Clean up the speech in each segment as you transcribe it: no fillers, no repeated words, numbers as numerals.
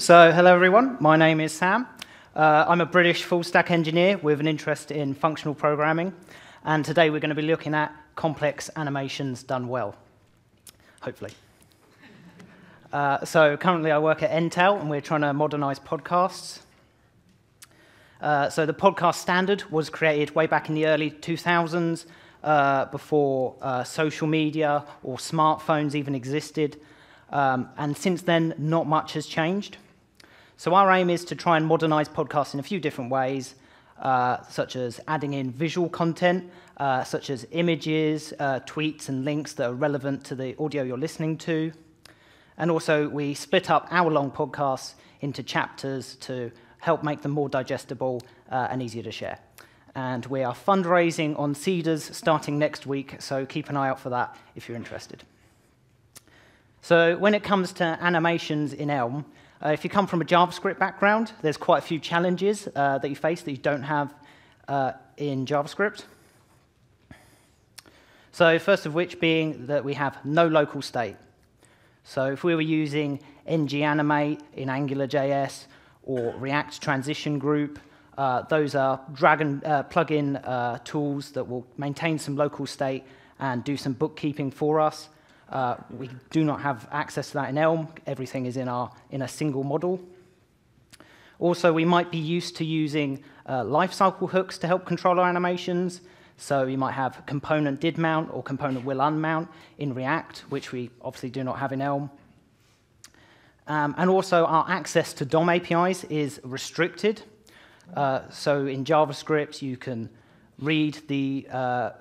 Hello everyone, my name is Sam. I'm a British full-stack engineer with an interest in functional programming, and today we're going to be looking at complex animations done well, hopefully. Currently I work at Intel, and we're trying to modernize podcasts. The podcast standard was created way back in the early 2000s, before social media or smartphones even existed, and since then not much has changed. So our aim is to try and modernize podcasts in a few different ways, such as adding in visual content, such as images, tweets, and links that are relevant to the audio you're listening to. And also, we split up hour-long podcasts into chapters to help make them more digestible and easier to share. And we are fundraising on Seeders starting next week, so keep an eye out for that if you're interested. So when it comes to animations in Elm, if you come from a JavaScript background, there's quite a few challenges that you face that you don't have in JavaScript. So first of which being that we have no local state. So if we were using ng-animate in AngularJS or React Transition Group, those are drag and plug-in tools that will maintain some local state and do some bookkeeping for us. We do not have access to that in Elm. Everything is in a single model. Also, we might be used to using lifecycle hooks to help control our animations. So you might have component did mount or component will unmount in React, which we obviously do not have in Elm. And also, our access to DOM APIs is restricted. So in JavaScript, you can read the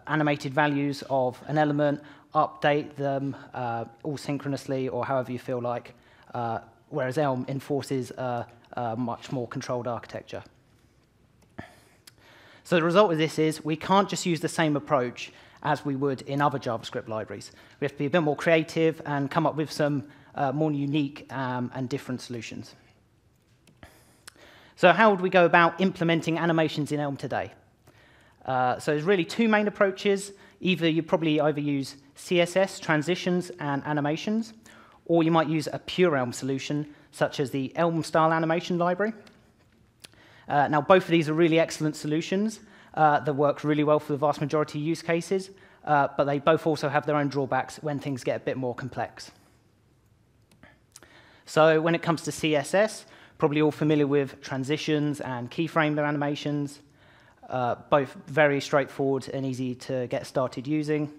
animated values of an element, update them all synchronously or however you feel like, whereas Elm enforces a much more controlled architecture. So the result of this is we can't just use the same approach as we would in other JavaScript libraries. We have to be a bit more creative and come up with some more unique and different solutions. So how would we go about implementing animations in Elm today? So there's really two main approaches. You probably either use CSS, transitions, and animations, or you might use a pure Elm solution, such as the Elm-style animation library. Now, both of these are really excellent solutions that work really well for the vast majority of use cases, but they both also have their own drawbacks when things get a bit more complex. So when it comes to CSS, probably all familiar with transitions and keyframe animations. Both very straightforward and easy to get started using.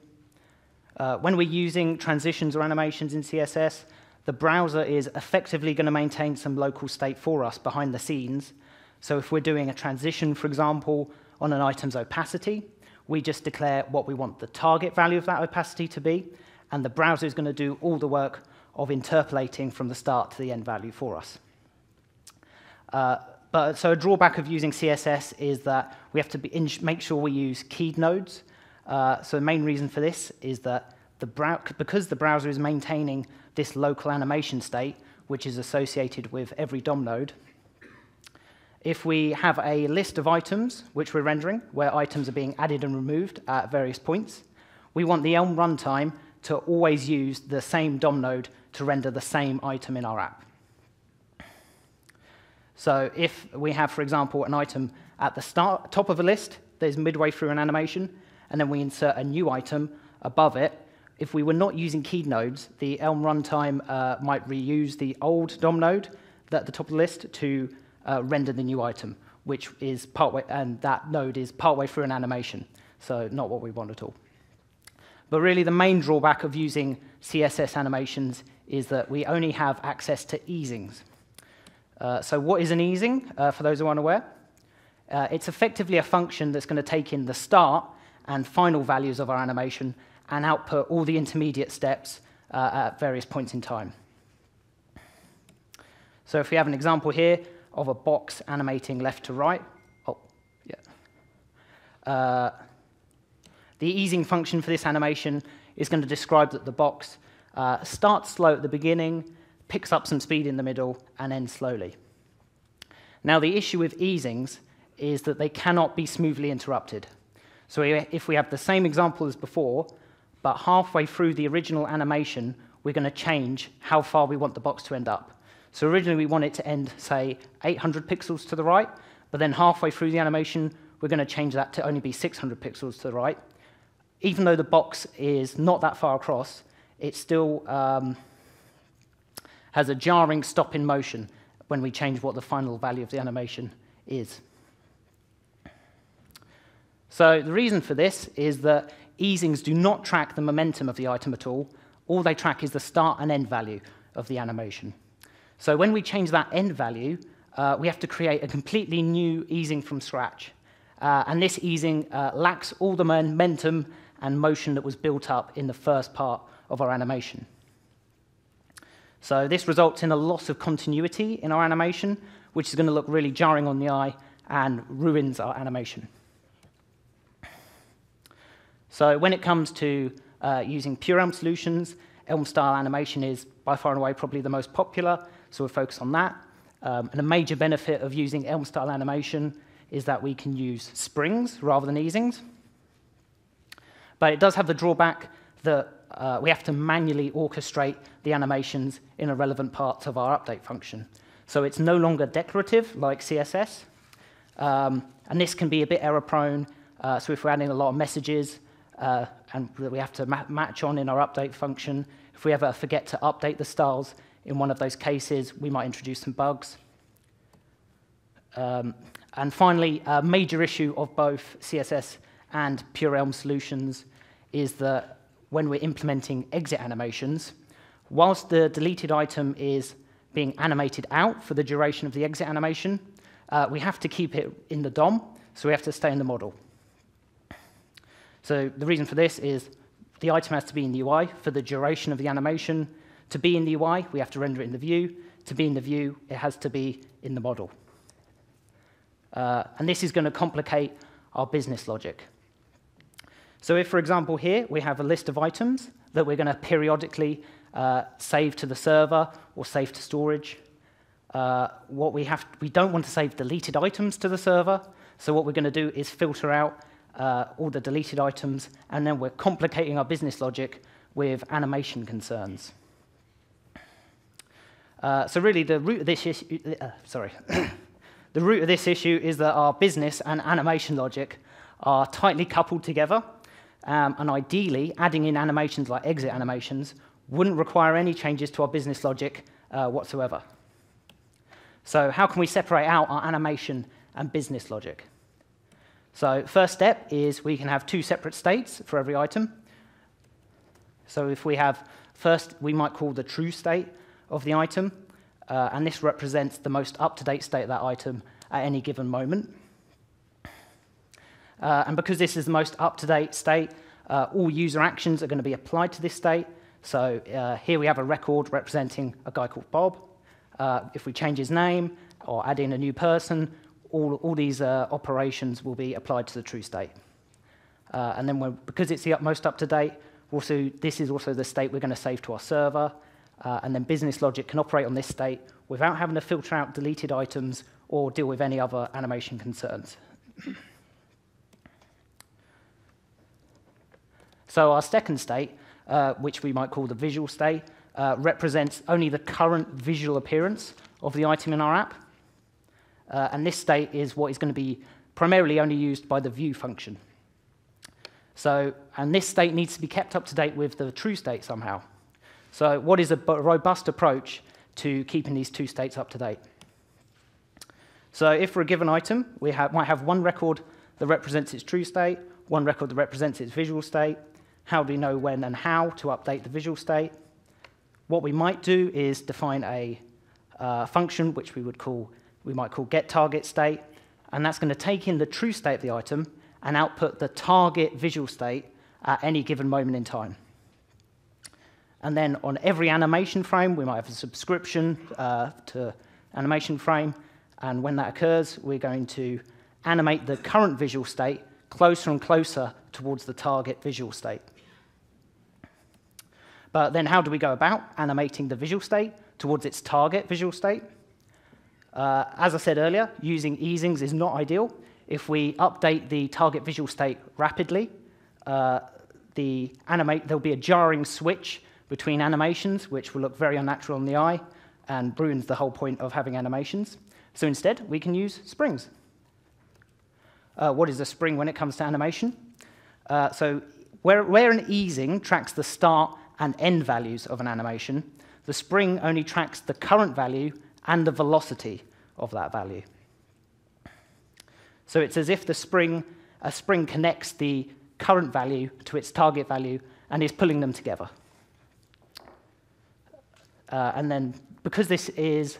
When we're using transitions or animations in CSS, the browser is effectively going to maintain some local state for us behind the scenes. So if we're doing a transition, for example, on an item's opacity, we just declare what we want the target value of that opacity to be, and the browser is going to do all the work of interpolating from the start to the end value for us. So a drawback of using CSS is that we have to make sure we use keyed nodes. So the main reason for this is that because the browser is maintaining this local animation state, which is associated with every DOM node, if we have a list of items which we're rendering, where items are being added and removed at various points, we want the Elm runtime to always use the same DOM node to render the same item in our app. So if we have, for example, an item at the top of a list that is midway through an animation, and then we insert a new item above it, if we were not using keyed nodes, the Elm runtime might reuse the old DOM node at the top of the list to render the new item, which is partway, and that node is partway through an animation, so not what we want at all. But really, the main drawback of using CSS animations is that we only have access to easings. So what is an easing, for those who aren't aware? It's effectively a function that's going to take in the start and final values of our animation and output all the intermediate steps at various points in time. So if we have an example here of a box animating left to right, the easing function for this animation is going to describe that the box starts slow at the beginning, picks up some speed in the middle, and ends slowly. Now, the issue with easings is that they cannot be smoothly interrupted. So if we have the same example as before, but halfway through the original animation, we're going to change how far we want the box to end up. So originally we want it to end, say, 800 pixels to the right, but then halfway through the animation, we're going to change that to only be 600 pixels to the right. Even though the box is not that far across, it still has a jarring stop in motion when we change what the final value of the animation is. So the reason for this is that easings do not track the momentum of the item at all. All they track is the start and end value of the animation. So when we change that end value, we have to create a completely new easing from scratch. And this easing lacks all the momentum and motion that was built up in the first part of our animation. So this results in a loss of continuity in our animation, which is going to look really jarring on the eye and ruins our animation. So when it comes to using pure Elm solutions, Elm-style animation is by far and away probably the most popular, so we'll focus on that. And a major benefit of using Elm-style animation is that we can use springs rather than easings. But it does have the drawback that we have to manually orchestrate the animations in irrelevant parts of our update function. So it's no longer declarative like CSS, and this can be a bit error-prone. So if we're adding a lot of messages and we have to match on in our update function, if we ever forget to update the styles in one of those cases, we might introduce some bugs. And finally, a major issue of both CSS and pure Elm solutions is that when we're implementing exit animations, whilst the deleted item is being animated out for the duration of the exit animation, we have to keep it in the DOM, so we have to stay in the model. So the reason for this is the item has to be in the UI for the duration of the animation. To be in the UI, we have to render it in the view. To be in the view, it has to be in the model. And this is going to complicate our business logic. So if, for example, here we have a list of items that we're going to periodically save to the server or save to storage, we don't want to save deleted items to the server, so what we're going to do is filter out all the deleted items, and then we're complicating our business logic with animation concerns. So really, the root of this issue, the root of this issue is that our business and animation logic are tightly coupled together, and ideally, adding in animations like exit animations wouldn't require any changes to our business logic whatsoever. So how can we separate out our animation and business logic? So first step is we can have two separate states for every item. So if we have, first, we might call the true state of the item, and this represents the most up-to-date state of that item at any given moment. And because this is the most up-to-date state, all user actions are going to be applied to this state. So here we have a record representing a guy called Bob. If we change his name or add in a new person, all these operations will be applied to the true state. And then because it's the most up-to-date, this is also the state we're going to save to our server. And then business logic can operate on this state without having to filter out deleted items or deal with any other animation concerns. So our second state, which we might call the visual state, represents only the current visual appearance of the item in our app. And this state is what is going to be primarily only used by the view function. So, and this state needs to be kept up to date with the true state somehow. So what is a robust approach to keeping these two states up to date? So if for a given item, we might have one record that represents its true state, one record that represents its visual state. How do we know when and how to update the visual state? What we might do is define a function which we might call getTargetState, and that's going to take in the true state of the item and output the target visual state at any given moment in time. And then on every animation frame, we might have a subscription to animation frame, and when that occurs, we're going to animate the current visual state closer and closer towards the target visual state. But then how do we go about animating the visual state towards its target visual state? As I said earlier, using easings is not ideal. If we update the target visual state rapidly, there'll be a jarring switch between animations, which will look very unnatural on the eye, and ruins the whole point of having animations. So instead, we can use springs. What is a spring when it comes to animation? So where an easing tracks the start and end values of an animation, the spring only tracks the current value and the velocity of that value. So it's as if a spring connects the current value to its target value and is pulling them together. And then, because this is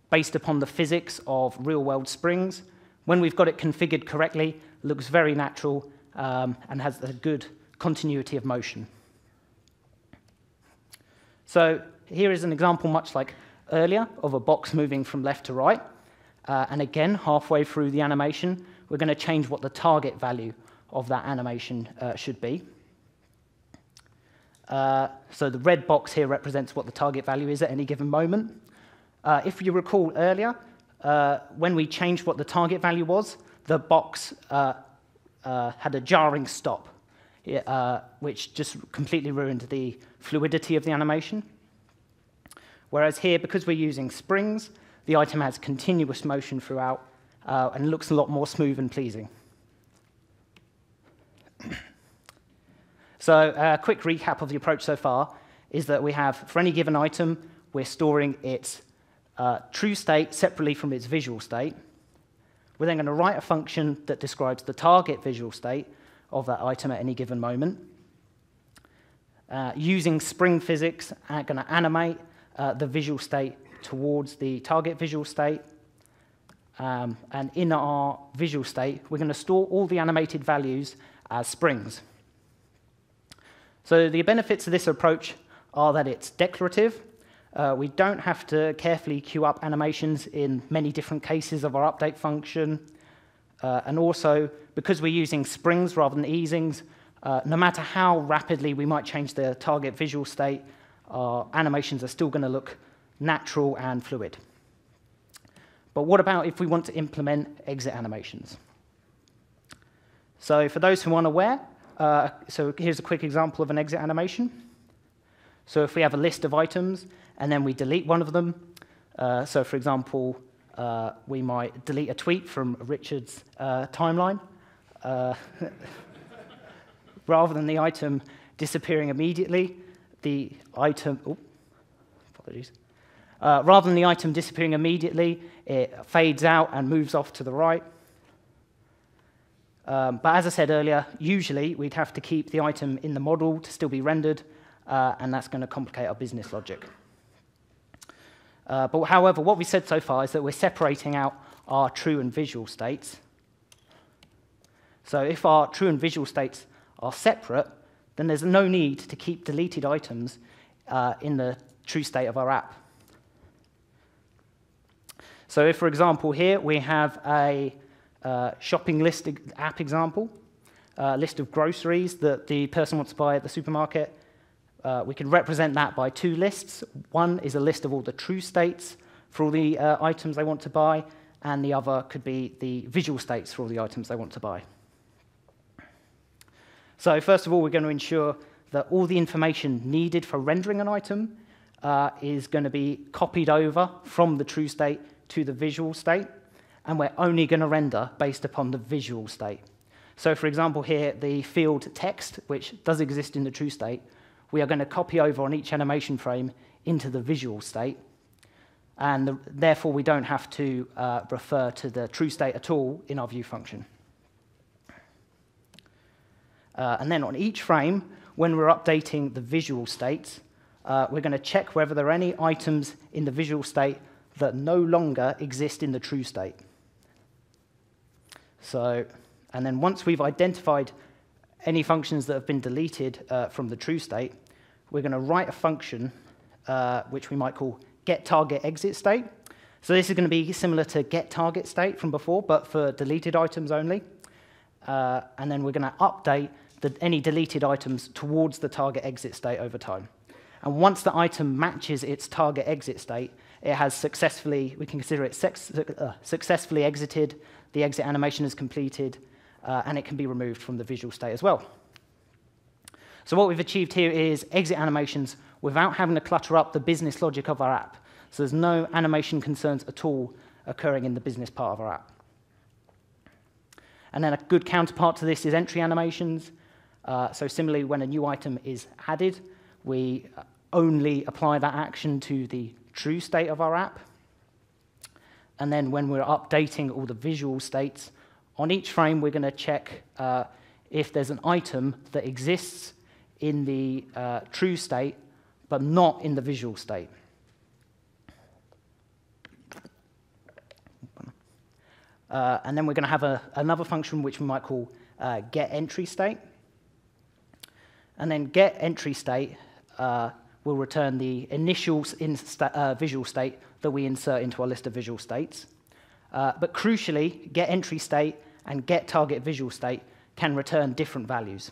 based upon the physics of real-world springs, when we've got it configured correctly, it looks very natural and has a good continuity of motion. So here is an example, much like earlier, of a box moving from left to right. And again, halfway through the animation, we're going to change what the target value of that animation should be. So the red box here represents what the target value is at any given moment. If you recall earlier, when we changed what the target value was, the box had a jarring stop, which just completely ruined the fluidity of the animation. Whereas here, because we're using springs, the item has continuous motion throughout and looks a lot more smooth and pleasing. So a quick recap of the approach so far is that we have, for any given item, we're storing its true state separately from its visual state. We're then going to write a function that describes the target visual state of that item at any given moment. Using spring physics, I'm going to animate the visual state towards the target visual state. And in our visual state, we're going to store all the animated values as springs. So the benefits of this approach are that it's declarative. We don't have to carefully queue up animations in many different cases of our update function. And also, because we're using springs rather than easings, no matter how rapidly we might change the target visual state, our animations are still going to look natural and fluid. But what about if we want to implement exit animations? So for those who aren't aware, so here's a quick example of an exit animation. So if we have a list of items, and then we delete one of them, so for example, we might delete a tweet from Richard's timeline. Rather than the item disappearing immediately, the item, rather than the item disappearing immediately, it fades out and moves off to the right. But as I said earlier, usually we'd have to keep the item in the model to still be rendered, and that's going to complicate our business logic. But however, what we said so far is that we're separating out our true and visual states. So if our true and visual states are separate, then there's no need to keep deleted items in the true state of our app. So if, for example, here we have a shopping list app example, list of groceries that the person wants to buy at the supermarket, we can represent that by two lists. One is a list of all the true states for all the items they want to buy, and the other could be the visual states for all the items they want to buy. So first of all, we're going to ensure that all the information needed for rendering an item is going to be copied over from the true state to the visual state, and we're only going to render based upon the visual state. So for example here, the field text, which does exist in the true state, we are going to copy over on each animation frame into the visual state, and therefore we don't have to refer to the true state at all in our view function. And then on each frame, when we're updating the visual states, we're going to check whether there are any items in the visual state that no longer exist in the true state. So, and then once we've identified any functions that have been deleted from the true state, we're going to write a function which we might call getTargetExitState. So this is going to be similar to getTargetState from before, but for deleted items only. And then we're going to update any deleted items towards the target exit state over time. And once the item matches its target exit state, it has successfully, we can consider it successfully exited, the exit animation is completed, and it can be removed from the visual state as well. So what we've achieved here is exit animations without having to clutter up the business logic of our app. So there's no animation concerns at all occurring in the business part of our app. And then a good counterpart to this is entry animations. So similarly, when a new item is added, we only apply that action to the true state of our app. And then when we're updating all the visual states, on each frame, we're going to check if there's an item that exists in the true state, but not in the visual state. And then we're going to have another function which we might call getEntryState. And then getEntryState will return the initial visual state that we insert into our list of visual states. But crucially, getEntryState and getTargetVisualState can return different values.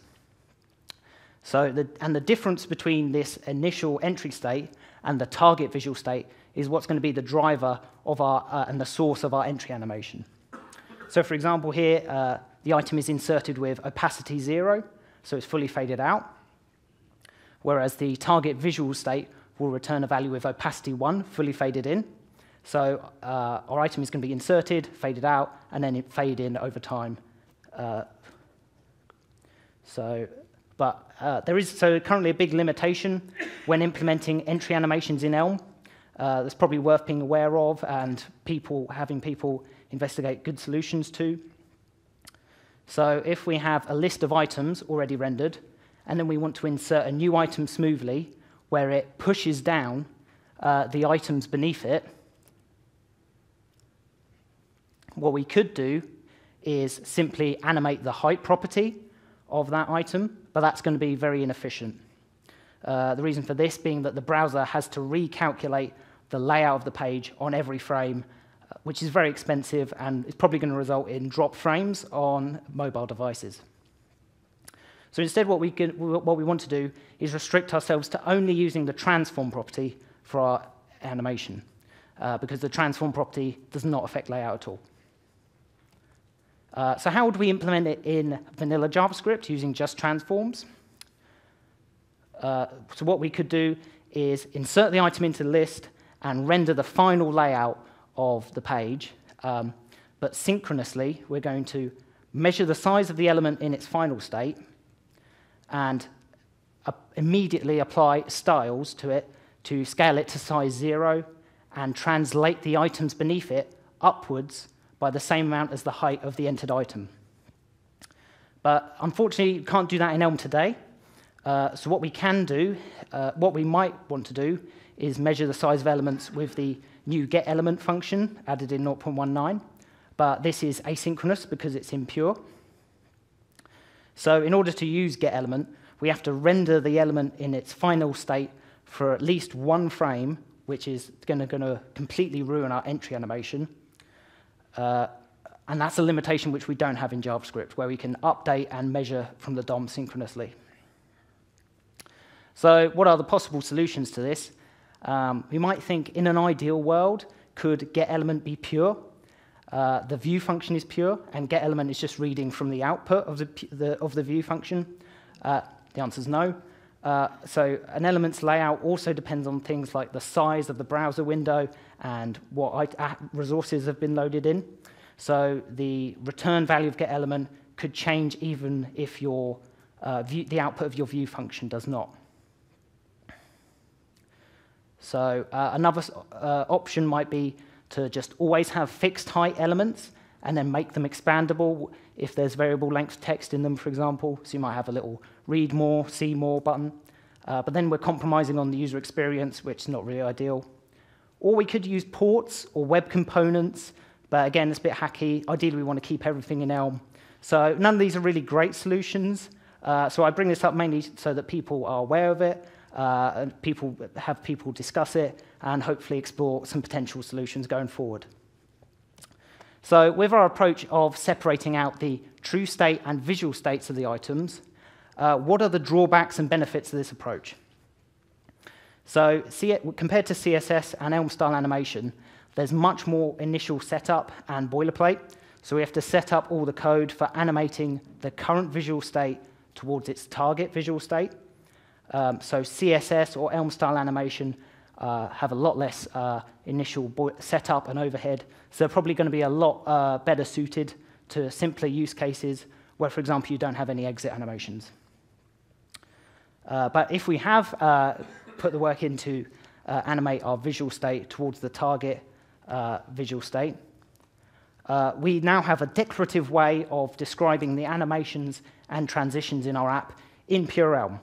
So the difference between this initial entry state and the target visual state is what's going to be the driver of our and the source of our entry animation. So for example here, the item is inserted with opacity 0, so it's fully faded out, whereas the target visual state will return a value with opacity 1, fully faded in. So our item is going to be inserted, faded out, and then it fade in over time. There is currently a big limitation when implementing entry animations in Elm. That's probably worth being aware of and having people investigate good solutions to. So if we have a list of items already rendered, and then we want to insert a new item smoothly where it pushes down the items beneath it, what we could do is simply animate the height property of that item, but that's going to be very inefficient. The reason for this being that the browser has to recalculate the layout of the page on every frame, which is very expensive and is probably going to result in drop frames on mobile devices. So instead, what we want to do is restrict ourselves to only using the transform property for our animation, because the transform property does not affect layout at all. So how would we implement it in vanilla JavaScript using just transforms? So what we could do is insert the item into the list and render the final layout of the page. But synchronously, we're going to measure the size of the element in its final state and immediately apply styles to it to scale it to size 0 and translate the items beneath it upwards by the same amount as the height of the entered item. But unfortunately, you can't do that in Elm today. So what we can do, what we might want to do, is measure the size of elements with the new getElement function added in 0.19. But this is asynchronous because it's impure. So in order to use getElement, we have to render the element in its final state for at least one frame, which is going to completely ruin our entry animation. And that's a limitation which we don't have in JavaScript, where we can update and measure from the DOM synchronously. So what are the possible solutions to this? We might think, in an ideal world, could getElement be pure? The view function is pure, and getElement is just reading from the output of the view function. The answer is no. So an element's layout also depends on things like the size of the browser window and what resources have been loaded in. So the return value of getElement could change even if the output of your view function does not. So another option might be to just always have fixed height elements and then make them expandable if there's variable length text in them, for example. So you might have a little read more, see more button. But then we're compromising on the user experience, which is not really ideal. Or we could use ports or web components, but again, it's a bit hacky. Ideally, we want to keep everything in Elm. So none of these are really great solutions. So I bring this up mainly so that people are aware of it, and have people discuss it, and hopefully explore some potential solutions going forward. So with our approach of separating out the true state and visual states of the items, what are the drawbacks and benefits of this approach? So compared to CSS and Elm-style animation, there's much more initial setup and boilerplate. So we have to set up all the code for animating the current visual state towards its target visual state. So CSS or Elm-style animation have a lot less initial setup and overhead, so they're probably going to be a lot better suited to simpler use cases where, for example, you don't have any exit animations. But if we have put the work in to animate our visual state towards the target visual state, we now have a declarative way of describing the animations and transitions in our app in pure Elm.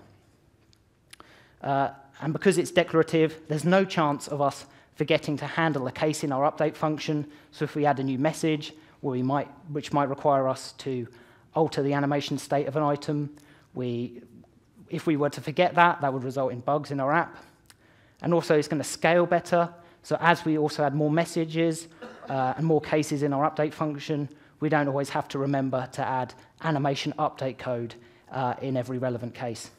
And because it's declarative, there's no chance of us forgetting to handle a case in our update function. So if we add a new message, which might require us to alter the animation state of an item, if we were to forget that, that would result in bugs in our app. And also, it's going to scale better. So as we also add more messages and more cases in our update function, we don't always have to remember to add animation update code in every relevant case.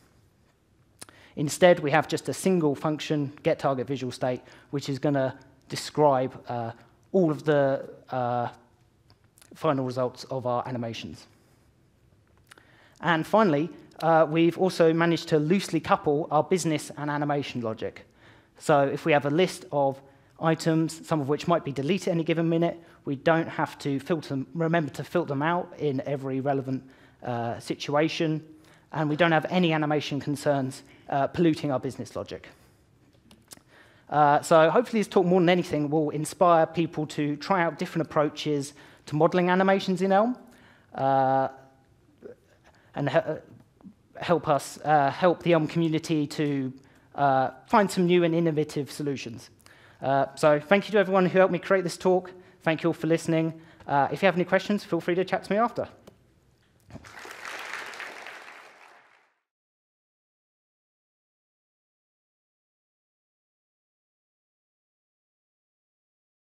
Instead, we have just a single function, getTargetVisualState, which is going to describe all of the final results of our animations. And finally, we've also managed to loosely couple our business and animation logic. So if we have a list of items, some of which might be deleted at any given minute, we don't have to remember to filter them out in every relevant situation, and we don't have any animation concerns polluting our business logic. So hopefully this talk, more than anything, will inspire people to try out different approaches to modeling animations in Elm, and help the Elm community to find some new and innovative solutions. So thank you to everyone who helped me create this talk. Thank you all for listening. If you have any questions, feel free to chat to me after.